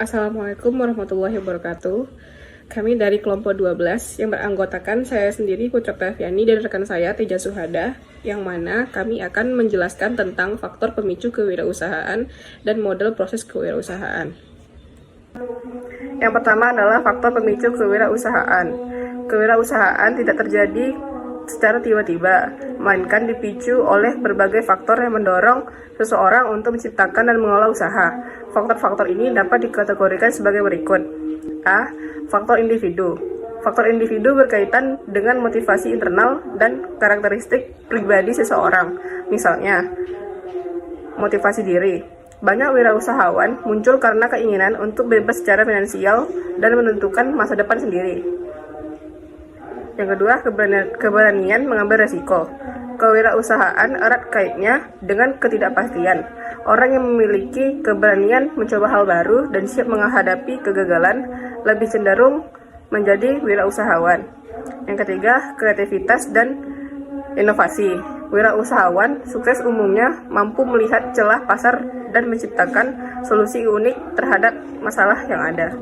Assalamualaikum warahmatullahi wabarakatuh. Kami dari kelompok 12 yang beranggotakan saya sendiri Putri Oktaviani dan rekan saya Teja Suhada, yang mana kami akan menjelaskan tentang faktor pemicu kewirausahaan dan model proses kewirausahaan. Yang pertama adalah faktor pemicu kewirausahaan. Kewirausahaan tidak terjadi secara tiba-tiba, melainkan dipicu oleh berbagai faktor yang mendorong seseorang untuk menciptakan dan mengelola usaha. Faktor-faktor ini dapat dikategorikan sebagai berikut. A. Faktor individu. Faktor individu berkaitan dengan motivasi internal dan karakteristik pribadi seseorang. Misalnya, motivasi diri. Banyak wirausahawan muncul karena keinginan untuk bebas secara finansial dan menentukan masa depan sendiri. Yang kedua, keberanian mengambil resiko. Kewirausahaan erat kaitnya dengan ketidakpastian. Orang yang memiliki keberanian mencoba hal baru dan siap menghadapi kegagalan lebih cenderung menjadi wirausahawan. Yang ketiga, kreativitas dan inovasi. Wirausahawan sukses umumnya mampu melihat celah pasar dan menciptakan solusi unik terhadap masalah yang ada.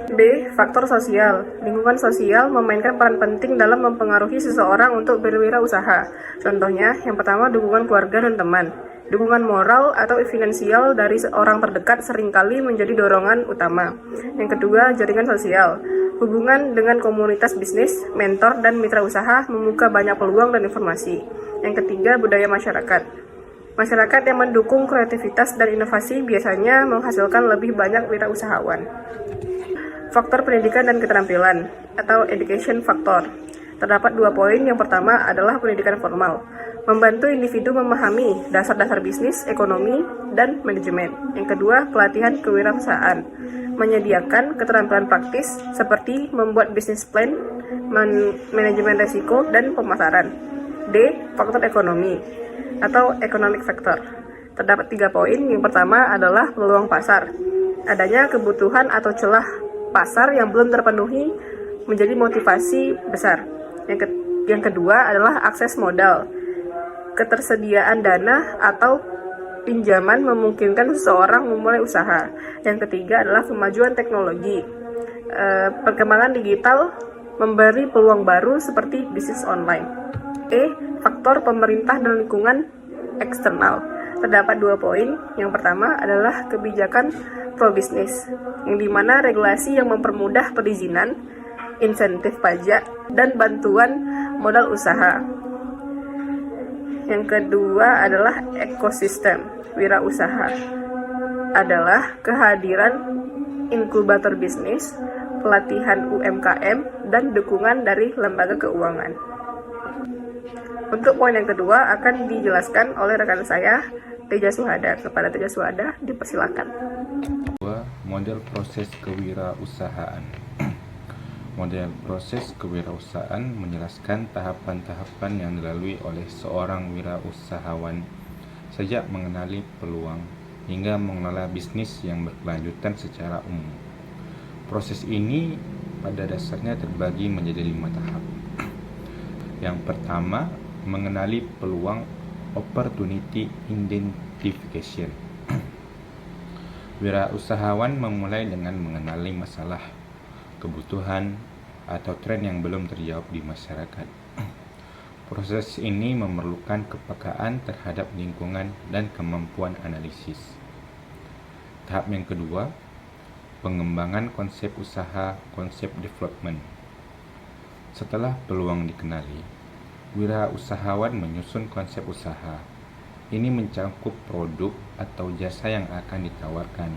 B. Faktor sosial. Lingkungan sosial memainkan peran penting dalam mempengaruhi seseorang untuk berwirausaha. Contohnya, yang pertama, dukungan keluarga dan teman. Dukungan moral atau finansial dari orang terdekat seringkali menjadi dorongan utama. Yang kedua, jaringan sosial. Hubungan dengan komunitas bisnis, mentor, dan mitra usaha membuka banyak peluang dan informasi. Yang ketiga, budaya masyarakat. Masyarakat yang mendukung kreativitas dan inovasi biasanya menghasilkan lebih banyak wirausahawan. Faktor pendidikan dan keterampilan atau education factor. Terdapat 2 poin. Yang pertama adalah pendidikan formal, membantu individu memahami dasar-dasar bisnis, ekonomi, dan manajemen. Yang kedua, pelatihan kewirausahaan, menyediakan keterampilan praktis seperti membuat bisnis plan, manajemen risiko, dan pemasaran. D. Faktor ekonomi atau economic factor. Terdapat 3 poin. Yang pertama adalah peluang pasar. Adanya kebutuhan atau celah pasar yang belum terpenuhi menjadi motivasi besar. Yang kedua adalah akses modal. Ketersediaan dana atau pinjaman memungkinkan seseorang memulai usaha. Yang ketiga adalah kemajuan teknologi. Perkembangan digital memberi peluang baru seperti bisnis online. E. Faktor pemerintah dan lingkungan eksternal. Terdapat 2 poin. Yang pertama adalah kebijakan pro-bisnis, yang dimana regulasi yang mempermudah perizinan, insentif pajak, dan bantuan modal usaha. Yang kedua adalah ekosistem wirausaha, adalah kehadiran inkubator bisnis, pelatihan UMKM, dan dukungan dari lembaga keuangan. Untuk poin yang kedua akan dijelaskan oleh rekan saya, Teja Suhada. Kepada Teja Suhada, dipersilakan. Model proses kewirausahaan. Model proses kewirausahaan menjelaskan tahapan-tahapan yang dilalui oleh seorang wirausahawan sejak mengenali peluang hingga mengelola bisnis yang berkelanjutan secara umum. Proses ini pada dasarnya terbagi menjadi 5 tahap. Yang pertama, mengenali peluang, opportunity identification. Wirausahawan memulai dengan mengenali masalah, kebutuhan, atau tren yang belum terjawab di masyarakat. Proses ini memerlukan kepekaan terhadap lingkungan dan kemampuan analisis. Tahap yang kedua, pengembangan konsep usaha, konsep development. Setelah peluang dikenali, wirausahawan menyusun konsep usaha. Ini mencakup produk atau jasa yang akan ditawarkan,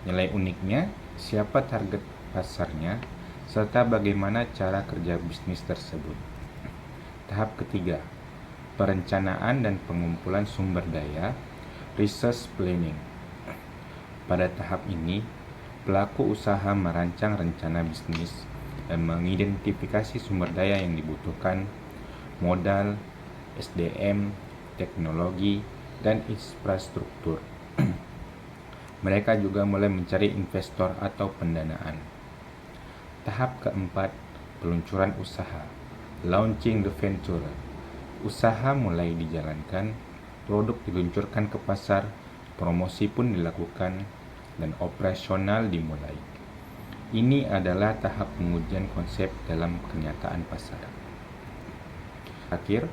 nilai uniknya, siapa target pasarnya, serta bagaimana cara kerja bisnis tersebut. Tahap ketiga, perencanaan dan pengumpulan sumber daya, resource planning. Pada tahap ini, pelaku usaha merancang rencana bisnis dan mengidentifikasi sumber daya yang dibutuhkan, modal, SDM, teknologi, dan infrastruktur. Mereka juga mulai mencari investor atau pendanaan. Tahap keempat, peluncuran usaha, launching the venture. Usaha mulai dijalankan, produk diluncurkan ke pasar, promosi pun dilakukan, dan operasional dimulai. Ini adalah tahap pengujian konsep dalam kenyataan pasar. Akhir,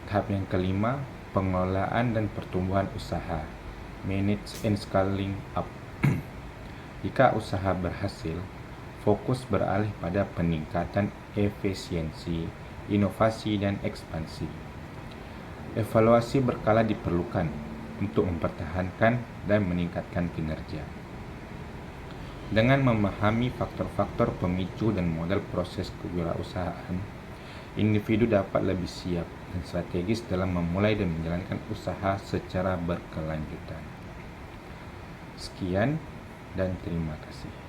tahap yang kelima, pengelolaan dan pertumbuhan usaha, manage and scaling up. Jika usaha berhasil, fokus beralih pada peningkatan efisiensi, inovasi, dan ekspansi. Evaluasi berkala diperlukan untuk mempertahankan dan meningkatkan kinerja. Dengan memahami faktor-faktor pemicu dan model proses kewirausahaan, individu dapat lebih siap dan strategis dalam memulai dan menjalankan usaha secara berkelanjutan. Sekian dan terima kasih.